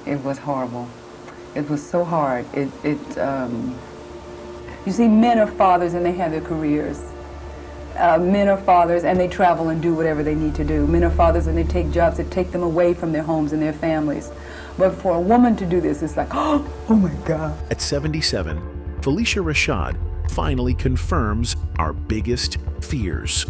It was horrible. It was so hard. You see, men are fathers and they have their careers. Men are fathers and they travel and do whatever they need to do. Men are fathers and they take jobs that take them away from their homes and their families. But for a woman to do this, it's like, oh my God. At 77, Phylicia Rashad finally confirms our biggest fears.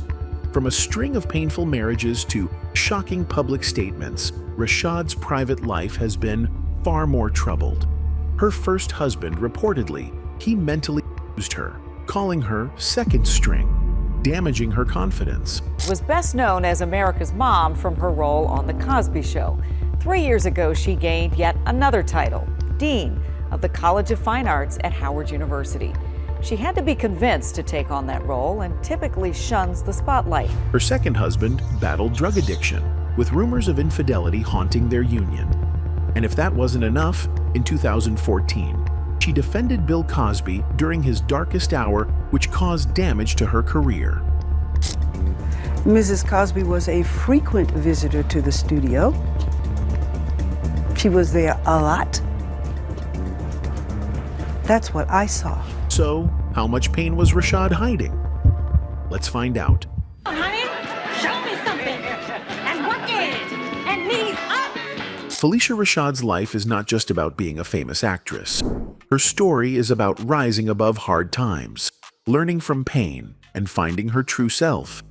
From a string of painful marriages to shocking public statements, Rashad's private life has been far more troubled. Her first husband, reportedly, he mentally abused her, calling her second string, damaging her confidence. Was best known as America's Mom from her role on The Cosby Show. 3 years ago, she gained yet another title, Dean of the College of Fine Arts at Howard University. She had to be convinced to take on that role and typically shuns the spotlight. Her second husband battled drug addiction, with rumors of infidelity haunting their union. And if that wasn't enough, in 2014, she defended Bill Cosby during his darkest hour, which caused damage to her career. Mrs. Cosby was a frequent visitor to the studio. She was there a lot. That's what I saw. So, how much pain was Rashad hiding? Let's find out. Honey, show me something. And work it. And knees up. Phylicia Rashad's life is not just about being a famous actress. Her story is about rising above hard times, learning from pain, and finding her true self.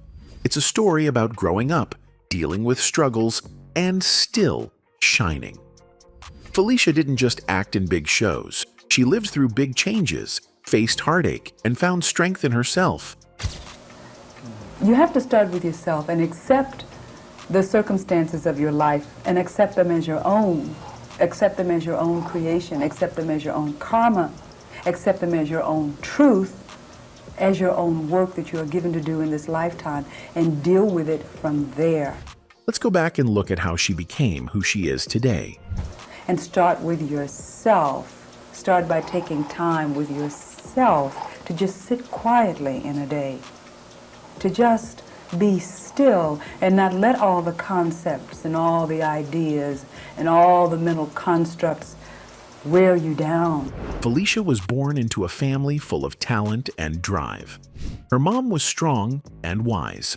It's a story about growing up, dealing with struggles, and still shining. Phylicia didn't just act in big shows. She lived through big changes, faced heartache, and found strength in herself. You have to start with yourself and accept the circumstances of your life and accept them as your own. Accept them as your own creation. Accept them as your own karma. Accept them as your own truth, as your own work that you are given to do in this lifetime, and deal with it from there. Let's go back and look at how she became who she is today. And start with yourself. Start by taking time with yourself to just sit quietly in a day, to just be still and not let all the concepts and all the ideas and all the mental constructs wear you down. Phylicia was born into a family full of talent and drive. Her mom was strong and wise.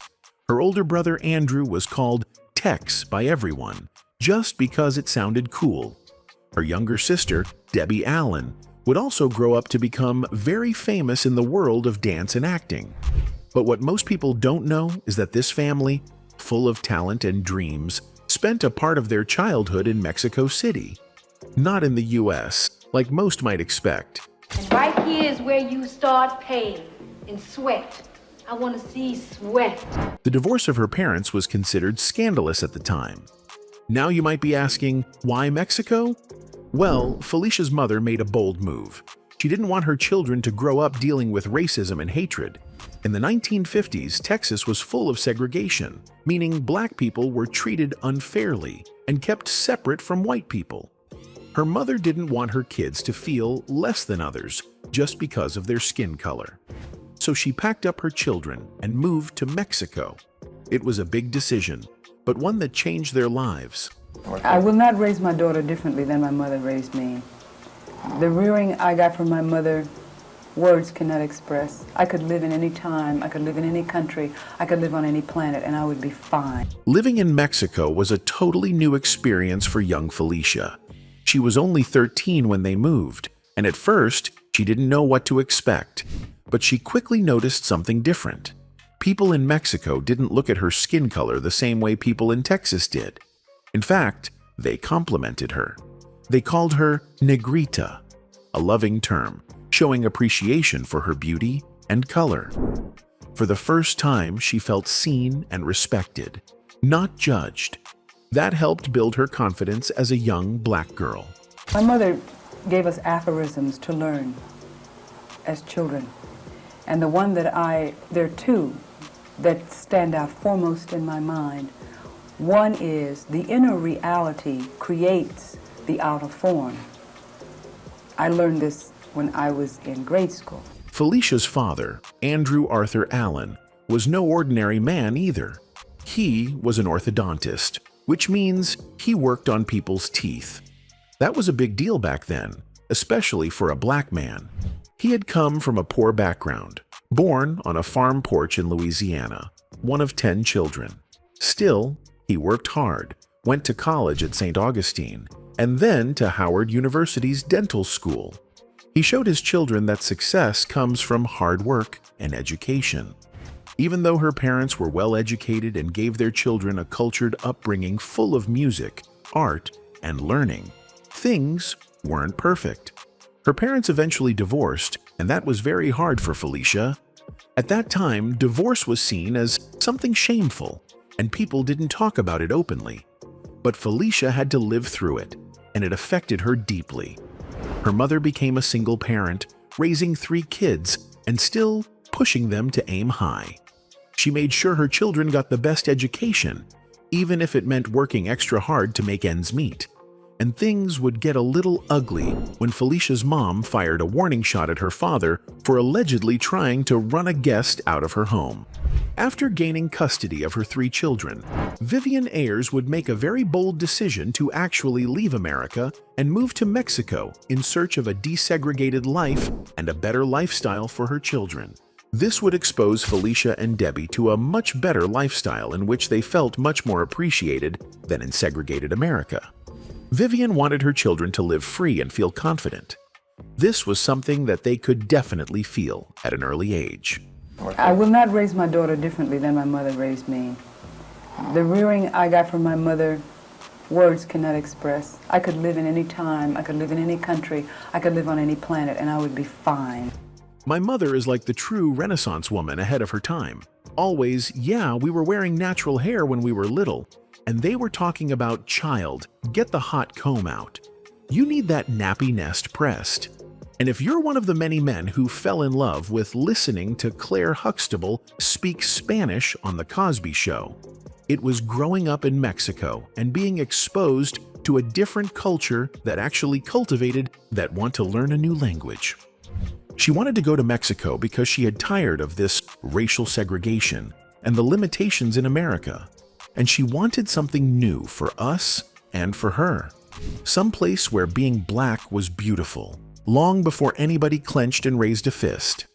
Her older brother Andrew was called Tex by everyone, just because it sounded cool. Her younger sister, Debbie Allen, would also grow up to become very famous in the world of dance and acting. But what most people don't know is that this family, full of talent and dreams, spent a part of their childhood in Mexico City. Not in the US, like most might expect. And right here is where you start paying in sweat. I want to see sweat. The divorce of her parents was considered scandalous at the time. Now you might be asking, why Mexico? Well, Phylicia's mother made a bold move. She didn't want her children to grow up dealing with racism and hatred. In the 1950s, Texas was full of segregation, meaning black people were treated unfairly and kept separate from white people. Her mother didn't want her kids to feel less than others just because of their skin color. So she packed up her children and moved to Mexico. It was a big decision, but one that changed their lives. I will not raise my daughter differently than my mother raised me. The rearing I got from my mother, words cannot express. I could live in any time, I could live in any country, I could live on any planet, and I would be fine. Living in Mexico was a totally new experience for young Phylicia. She was only 13 when they moved, and at first, she didn't know what to expect. But she quickly noticed something different. People in Mexico didn't look at her skin color the same way people in Texas did. In fact, they complimented her. They called her negrita, a loving term, showing appreciation for her beauty and color. For the first time, she felt seen and respected, not judged. That helped build her confidence as a young black girl. My mother gave us aphorisms to learn as children. And the one that there are two that stand out foremost in my mind. One is the inner reality creates the outer form. I learned this when I was in grade school. Phylicia's father, Andrew Arthur Allen, was no ordinary man either. He was an orthodontist, which means he worked on people's teeth. That was a big deal back then, especially for a black man. He had come from a poor background, born on a farm porch in Louisiana, one of 10 children. Still, he worked hard, went to college at St. Augustine, and then to Howard University's dental school. He showed his children that success comes from hard work and education. Even though her parents were well educated and gave their children a cultured upbringing full of music, art, and learning, things weren't perfect. Her parents eventually divorced, and that was very hard for Phylicia. At that time, divorce was seen as something shameful, and people didn't talk about it openly. But Phylicia had to live through it, and it affected her deeply. Her mother became a single parent, raising 3 kids, and still pushing them to aim high. She made sure her children got the best education, even if it meant working extra hard to make ends meet. And things would get a little ugly when Phylicia's mom fired a warning shot at her father for allegedly trying to run a guest out of her home. After gaining custody of her 3 children, Vivian Ayers would make a very bold decision to actually leave America and move to Mexico in search of a desegregated life and a better lifestyle for her children. This would expose Phylicia and Debbie to a much better lifestyle in which they felt much more appreciated than in segregated America. Vivian wanted her children to live free and feel confident. This was something that they could definitely feel at an early age. I will not raise my daughter differently than my mother raised me. The rearing I got from my mother, words cannot express. I could live in any time, I could live in any country, I could live on any planet, and I would be fine. My mother is like the true Renaissance woman ahead of her time. Always, yeah, we were wearing natural hair when we were little, and they were talking about, child, get the hot comb out. You need that nappy nest pressed. And if you're one of the many men who fell in love with listening to Claire Huxtable speak Spanish on The Cosby Show, it was growing up in Mexico and being exposed to a different culture that actually cultivated that want to learn a new language. She wanted to go to Mexico because she had tired of this racial segregation and the limitations in America, and she wanted something new for us and for her. Some place where being black was beautiful, long before anybody clenched and raised a fist.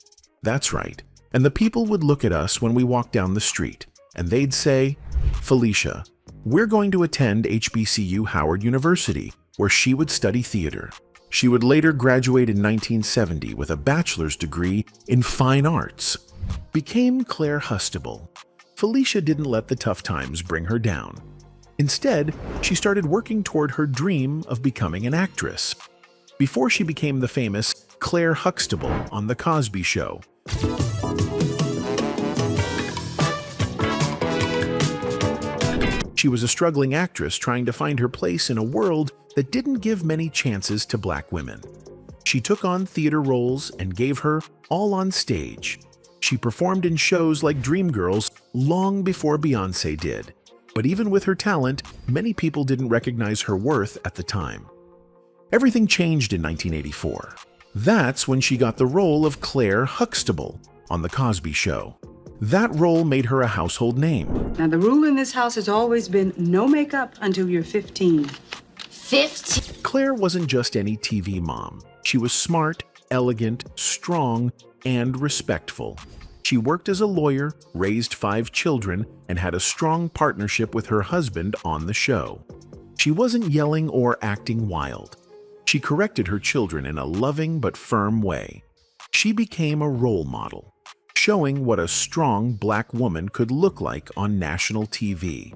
That's right, and the people would look at us when we walked down the street, and they'd say, Phylicia, we're going to attend HBCU Howard University, where she would study theater. She would later graduate in 1970 with a bachelor's degree in fine arts. Became Claire Hustable. Phylicia didn't let the tough times bring her down. Instead, she started working toward her dream of becoming an actress. Before she became the famous Claire Huxtable on The Cosby Show, she was a struggling actress trying to find her place in a world that didn't give many chances to black women. She took on theater roles and gave her all on stage. She performed in shows like Dreamgirls long before Beyoncé did. But even with her talent, many people didn't recognize her worth at the time. Everything changed in 1984. That's when she got the role of Claire Huxtable on The Cosby Show. That role made her a household name. Now, the rule in this house has always been no makeup until you're 15. 15? Claire wasn't just any TV mom. She was smart, elegant, strong, and respectful. She worked as a lawyer, raised 5 children, and had a strong partnership with her husband on the show. She wasn't yelling or acting wild. She corrected her children in a loving but firm way. She became a role model, showing what a strong black woman could look like on national TV.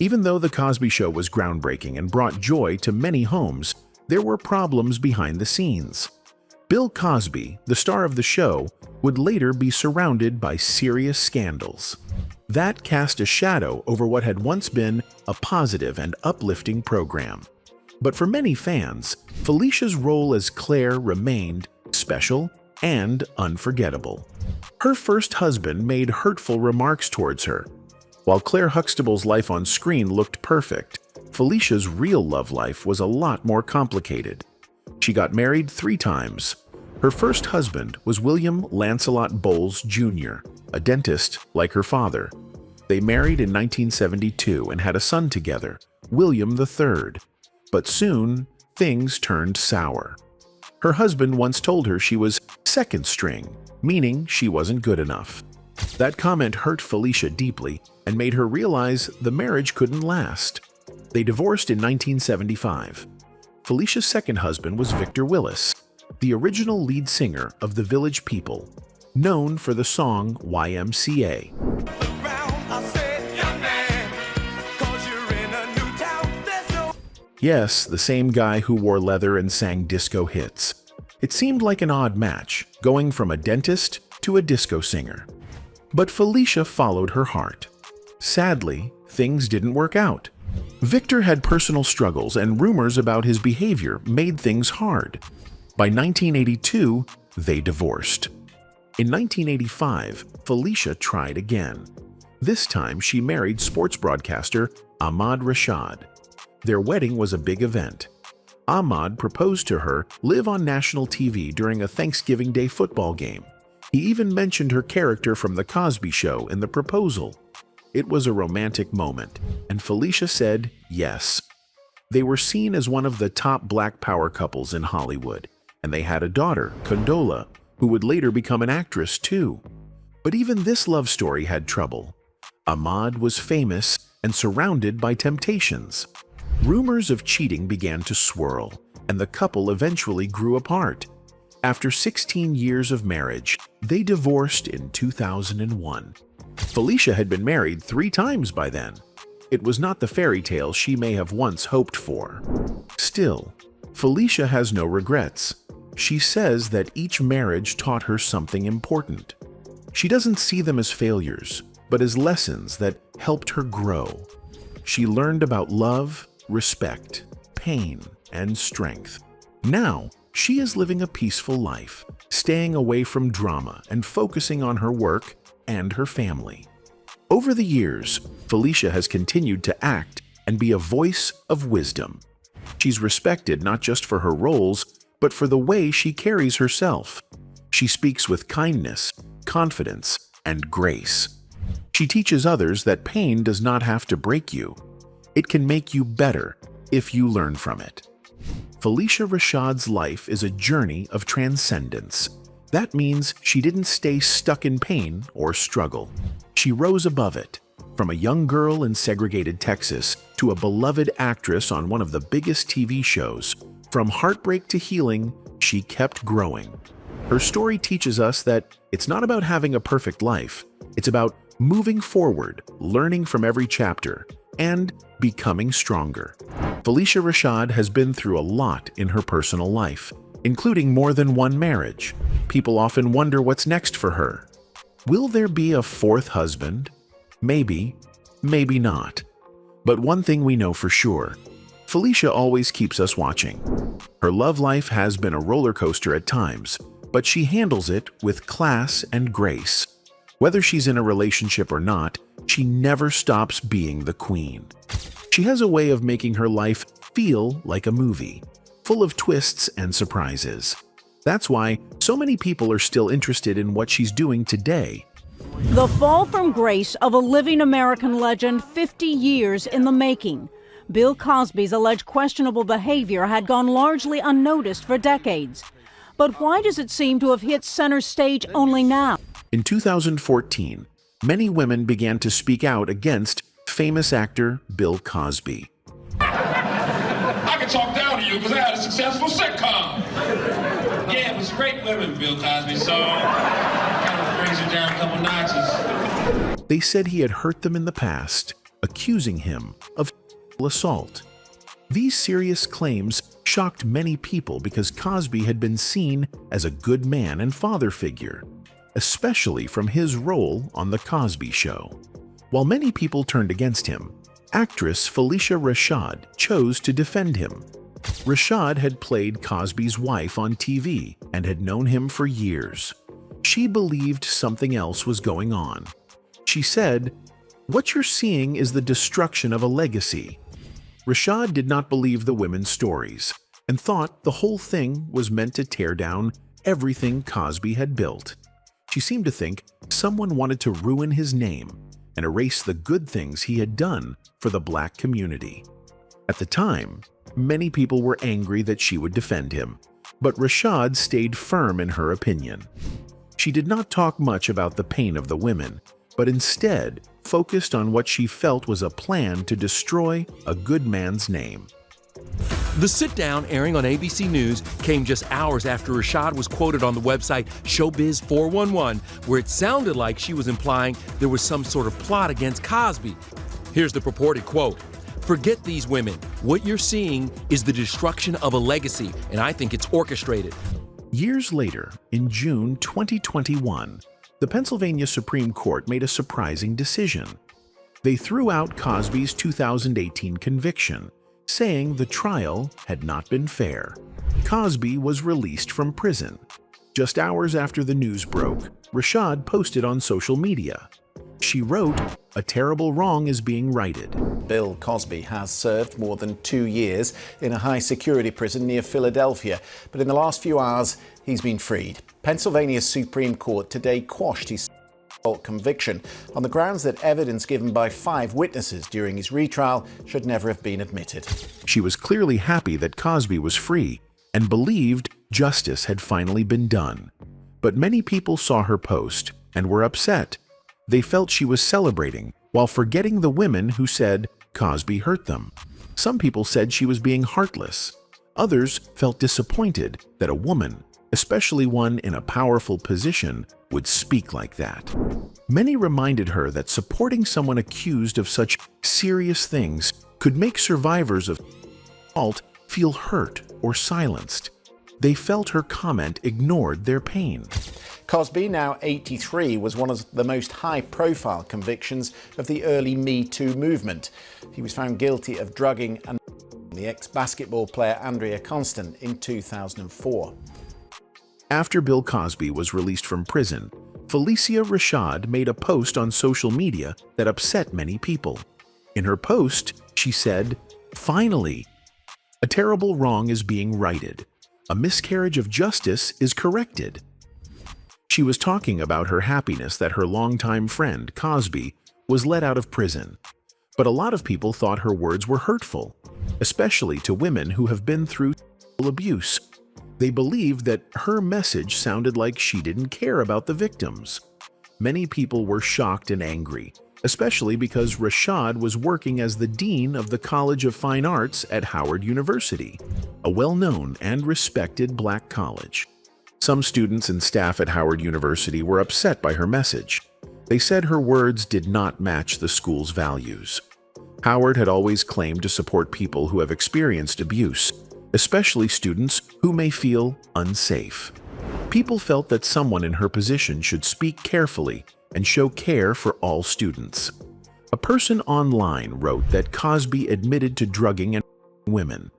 Even though The Cosby Show was groundbreaking and brought joy to many homes, there were problems behind the scenes. Bill Cosby, the star of the show, would later be surrounded by serious scandals. That cast a shadow over what had once been a positive and uplifting program. But for many fans, Phylicia's role as Claire remained special and unforgettable. Her first husband made hurtful remarks towards her. While Claire Huxtable's life on screen looked perfect, Phylicia's real love life was a lot more complicated. She got married 3 times, Her first husband was William Lancelot Bowles Jr., a dentist like her father. They married in 1972 and had a son together, William III. But soon, things turned sour. Her husband once told her she was second string, meaning she wasn't good enough. That comment hurt Phylicia deeply and made her realize the marriage couldn't last. They divorced in 1975. Phylicia's second husband was Victor Willis, the original lead singer of The Village People, known for the song YMCA. Yes, the same guy who wore leather and sang disco hits. It seemed like an odd match, going from a dentist to a disco singer. But Phylicia followed her heart. Sadly, things didn't work out. Victor had personal struggles, and rumors about his behavior made things hard. By 1982, they divorced. In 1985, Phylicia tried again. This time, she married sports broadcaster Ahmad Rashad. Their wedding was a big event. Ahmad proposed to her live on national TV during a Thanksgiving Day football game. He even mentioned her character from The Cosby Show in the proposal. It was a romantic moment, and Phylicia said yes. They were seen as one of the top Black power couples in Hollywood, and they had a daughter, Condola, who would later become an actress too. But even this love story had trouble. Ahmad was famous and surrounded by temptations. Rumors of cheating began to swirl, and the couple eventually grew apart. After 16 years of marriage, they divorced in 2001. Phylicia had been married 3 times by then. It was not the fairy tale she may have once hoped for. Still, Phylicia has no regrets. She says that each marriage taught her something important. She doesn't see them as failures, but as lessons that helped her grow. She learned about love, respect, pain, and strength. Now, she is living a peaceful life, staying away from drama and focusing on her work and her family. Over the years, Phylicia has continued to act and be a voice of wisdom. She's respected not just for her roles, but for the way she carries herself. She speaks with kindness, confidence, and grace. She teaches others that pain does not have to break you. It can make you better if you learn from it. Phylicia Rashad's life is a journey of transcendence. That means she didn't stay stuck in pain or struggle. She rose above it, from a young girl in segregated Texas to a beloved actress on one of the biggest TV shows. From heartbreak to healing, she kept growing. Her story teaches us that it's not about having a perfect life. It's about moving forward, learning from every chapter, and becoming stronger. Phylicia Rashad has been through a lot in her personal life, including more than one marriage. People often wonder what's next for her. Will there be a 4th husband? Maybe, maybe not. But one thing we know for sure, Phylicia always keeps us watching. Her love life has been a roller coaster at times, but she handles it with class and grace. Whether she's in a relationship or not, she never stops being the queen. She has a way of making her life feel like a movie, full of twists and surprises. That's why so many people are still interested in what she's doing today. The fall from grace of a living American legend 50 years in the making. Bill Cosby's alleged questionable behavior had gone largely unnoticed for decades. But why does it seem to have hit center stage only now? In 2014, many women began to speak out against famous actor Bill Cosby. I can talk down to you because I had a successful sitcom. Yeah, it was great women, Bill Cosby, so kind of brings it down a couple notches. They said he had hurt them in the past, accusing him of assault. These serious claims shocked many people because Cosby had been seen as a good man and father figure, especially from his role on The Cosby Show. While many people turned against him, actress Phylicia Rashad chose to defend him. Rashad had played Cosby's wife on TV and had known him for years. She believed something else was going on. She said, "What you're seeing is the destruction of a legacy." Rashad did not believe the women's stories and thought the whole thing was meant to tear down everything Cosby had built. She seemed to think someone wanted to ruin his name and erase the good things he had done for the black community. At the time, many people were angry that she would defend him, but Rashad stayed firm in her opinion. She did not talk much about the pain of the women, but instead focused on what she felt was a plan to destroy a good man's name. The sit-down airing on ABC News came just hours after Rashad was quoted on the website Showbiz 411, where it sounded like she was implying there was some sort of plot against Cosby. Here's the purported quote: "Forget these women. What you're seeing is the destruction of a legacy, and I think it's orchestrated." Years later, in June 2021, the Pennsylvania Supreme Court made a surprising decision. They threw out Cosby's 2018 conviction, saying the trial had not been fair. Cosby was released from prison. Just hours after the news broke, Rashad posted on social media. She wrote, "A terrible wrong is being righted." Bill Cosby has served more than 2 years in a high-security prison near Philadelphia, but in the last few hours, he's been freed. Pennsylvania's Supreme Court today quashed his assault conviction on the grounds that evidence given by 5 witnesses during his retrial should never have been admitted. She was clearly happy that Cosby was free and believed justice had finally been done. But many people saw her post and were upset. They felt she was celebrating while forgetting the women who said Cosby hurt them. Some people said she was being heartless. Others felt disappointed that a woman, especially one in a powerful position, would speak like that. Many reminded her that supporting someone accused of such serious things could make survivors of assault feel hurt or silenced. They felt her comment ignored their pain. Cosby, now 83, was one of the most high-profile convictions of the early Me Too movement. He was found guilty of drugging and the ex-basketball player Andrea Constant in 2004. After Bill Cosby was released from prison, Phylicia Rashad made a post on social media that upset many people. In her post, she said, "Finally, a terrible wrong is being righted. A miscarriage of justice is corrected." She was talking about her happiness that her longtime friend, Cosby, was let out of prison. But a lot of people thought her words were hurtful, especially to women who have been through abuse. They believed that her message sounded like she didn't care about the victims. Many people were shocked and angry, especially because Rashad was working as the dean of the College of Fine Arts at Howard University, a well-known and respected black college. Some students and staff at Howard University were upset by her message. They said her words did not match the school's values. Howard had always claimed to support people who have experienced abuse, especially students who may feel unsafe. People felt that someone in her position should speak carefully and show care for all students. A person online wrote that Cosby admitted to drugging and women.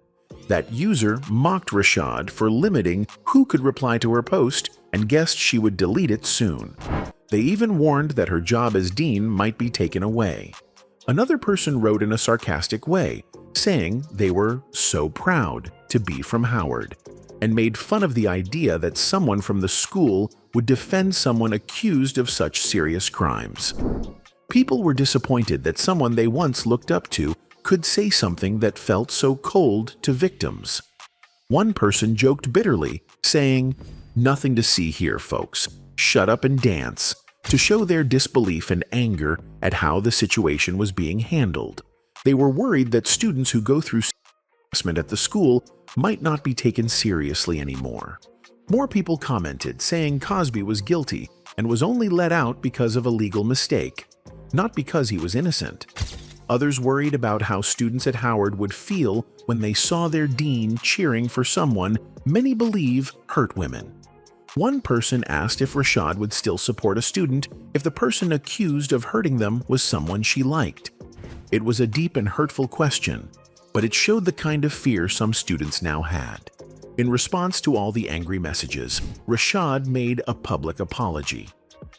That user mocked Rashad for limiting who could reply to her post and guessed she would delete it soon. They even warned that her job as dean might be taken away. Another person wrote in a sarcastic way, saying they were so proud to be from Howard, and made fun of the idea that someone from the school would defend someone accused of such serious crimes. People were disappointed that someone they once looked up to could say something that felt so cold to victims. One person joked bitterly, saying, "Nothing to see here, folks. Shut up and dance," to show their disbelief and anger at how the situation was being handled. They were worried that students who go through harassment at the school might not be taken seriously anymore. More people commented, saying Cosby was guilty and was only let out because of a legal mistake, not because he was innocent. Others worried about how students at Howard would feel when they saw their dean cheering for someone many believe hurt women. One person asked if Rashad would still support a student if the person accused of hurting them was someone she liked. It was a deep and hurtful question, but it showed the kind of fear some students now had. In response to all the angry messages, Rashad made a public apology.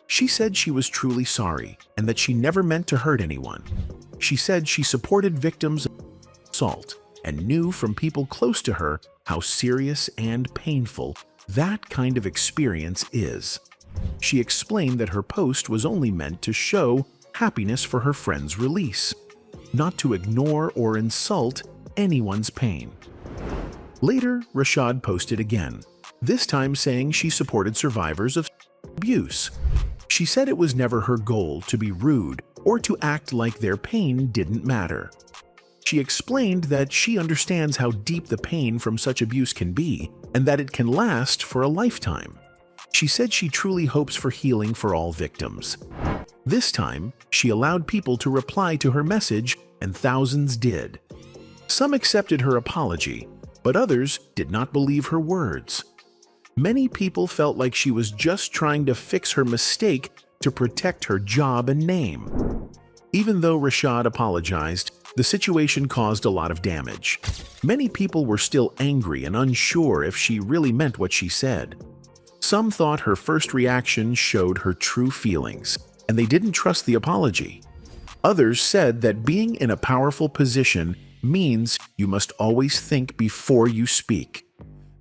She said she was truly sorry and that she never meant to hurt anyone. She said she supported victims of assault and knew from people close to her how serious and painful that kind of experience is. She explained that her post was only meant to show happiness for her friend's release, not to ignore or insult anyone's pain. Later, Rashad posted again, this time saying she supported survivors of abuse. She said it was never her goal to be rude or to act like their pain didn't matter. She explained that she understands how deep the pain from such abuse can be and that it can last for a lifetime. She said she truly hopes for healing for all victims. This time, she allowed people to reply to her message, and thousands did. Some accepted her apology, but others did not believe her words. Many people felt like she was just trying to fix her mistake to protect her job and name. Even though Rashad apologized, the situation caused a lot of damage. Many people were still angry and unsure if she really meant what she said. Some thought her first reaction showed her true feelings, and they didn't trust the apology. Others said that being in a powerful position means you must always think before you speak.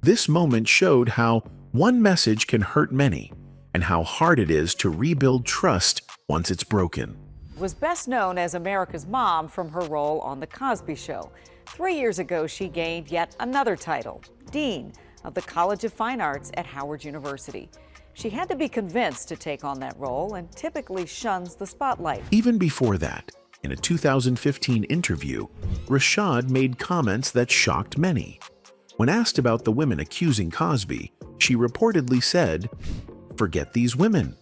This moment showed how one message can hurt many, and how hard it is to rebuild trust once it's broken. Was best known as America's Mom from her role on The Cosby Show. 3 years ago, she gained yet another title, Dean of the College of Fine Arts at Howard University. She had to be convinced to take on that role and typically shuns the spotlight. Even before that, in a 2015 interview, Rashad made comments that shocked many. When asked about the women accusing Cosby, she reportedly said, "Forget these women."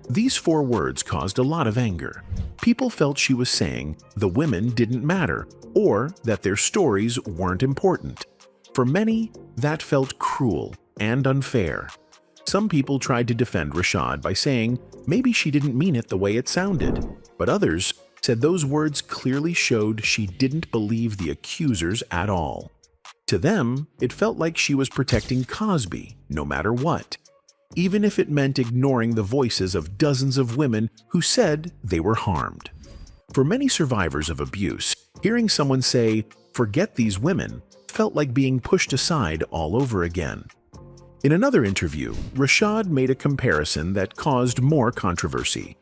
These 4 words caused a lot of anger. People felt she was saying the women didn't matter or that their stories weren't important. For many, that felt cruel and unfair. Some people tried to defend Rashad by saying maybe she didn't mean it the way it sounded, but others said those words clearly showed she didn't believe the accusers at all. To them, it felt like she was protecting Cosby no matter what, even if it meant ignoring the voices of dozens of women who said they were harmed. For many survivors of abuse, hearing someone say, "Forget these women," felt like being pushed aside all over again. In another interview, Rashad made a comparison that caused more controversy.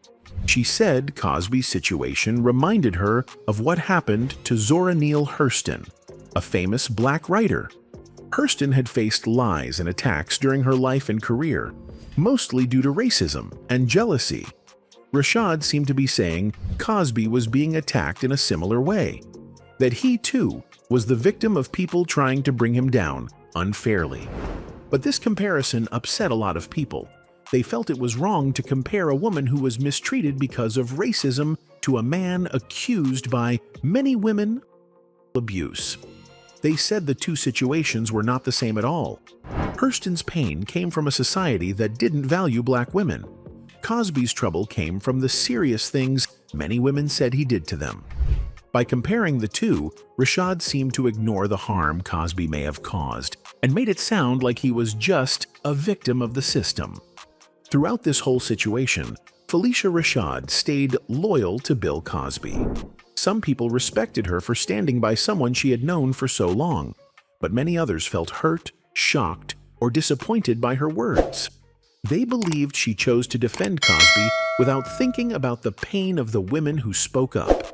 She said Cosby's situation reminded her of what happened to Zora Neale Hurston, a famous black writer. Hurston had faced lies and attacks during her life and career, mostly due to racism and jealousy. Rashad seemed to be saying Cosby was being attacked in a similar way, that he too was the victim of people trying to bring him down unfairly. But this comparison upset a lot of people. They felt it was wrong to compare a woman who was mistreated because of racism to a man accused by many women of abuse. They said the two situations were not the same at all. Hurston's pain came from a society that didn't value black women. Cosby's trouble came from the serious things many women said he did to them. By comparing the two, Rashad seemed to ignore the harm Cosby may have caused and made it sound like he was just a victim of the system. Throughout this whole situation, Phylicia Rashad stayed loyal to Bill Cosby. Some people respected her for standing by someone she had known for so long, but many others felt hurt, shocked, or disappointed by her words. They believed she chose to defend Cosby without thinking about the pain of the women who spoke up.